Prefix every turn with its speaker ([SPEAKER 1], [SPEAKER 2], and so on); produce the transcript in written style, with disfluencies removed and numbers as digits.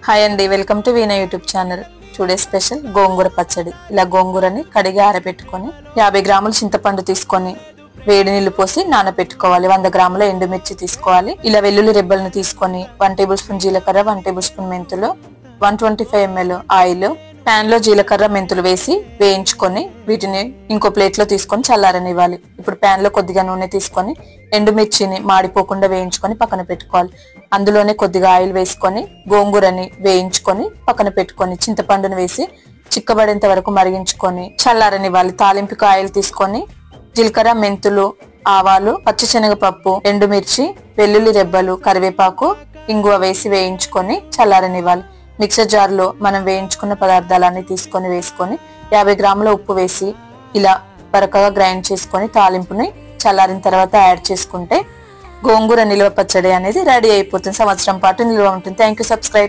[SPEAKER 1] Hi అండి, welcome to Veena YouTube channel. Today special gongura pachadi. ఇలా గోంగూరని కడిగి ఆరబెట్టుకొని 50 గ్రాముల చింతపండు తీసుకొని వేడి నీళ్లు పోసి నానబెట్టుకోవాలి. 100 గ్రాముల ఎండుమిర్చి తీసుకోవాలి. ఇలా వెల్లుల్లి రెబ్బలను తీసుకొని 1 టేబుల్ స్పూన్ జీలకర్ర, 1 టేబుల్ స్పూన్ మెంతులు, 125 ml ఆయిల్, పాన్ లో జీలకర్ర మెంతులు వేసి వేయించుకొని వీటిని ఇంకో ప్లేట్ లో తీసుకొని చల్లారనివ్వాలి. ఇప్పుడు పాన్ లో కొద్దిగా నూనె తీసుకొని ఎండుమిర్చిని మాడిపోకుండా వేయించుకొని పక్కన పెట్టుకోవాలి. అందులోనే కొద్దిగా ఆయిల్ వేసుకొని గోంగూరని వేయించుకొని పక్కన పెట్టుకొని చింతపండుని వేసి చిక్కబడేంత వరకు మరిగించుకొని చల్లారనివ్వాలి. తాలింపుకి ఆయిల్ తీసుకొని జీలకర్ర, మెంతులు, ఆవాలు, పచ్చిశనగపప్పు, ఎండుమిర్చి, వెల్లుల్లి రెబ్బలు, కరివేపాకు, ఇంగువ వేసి వేయించుకొని చల్లారనివ్వాలి. మిక్సర్ జార్ లో మనం వేయించుకున్న పదార్థాలన్నీ తీసుకొని వేసుకొని 50 గ్రాముల ఉప్పు వేసి ఇలా బరకగా గ్రైండ్ చేసుకొని తాలింపుని చల్లారిన తర్వాత యాడ్ చేసుకుంటే గోంగూర నిల్వ పచ్చడి అనేది రెడీ అయిపోతుంది. సంవత్సరం పాటు నిల్వ ఉంటుంది. Thank you. సబ్స్క్రైబ్.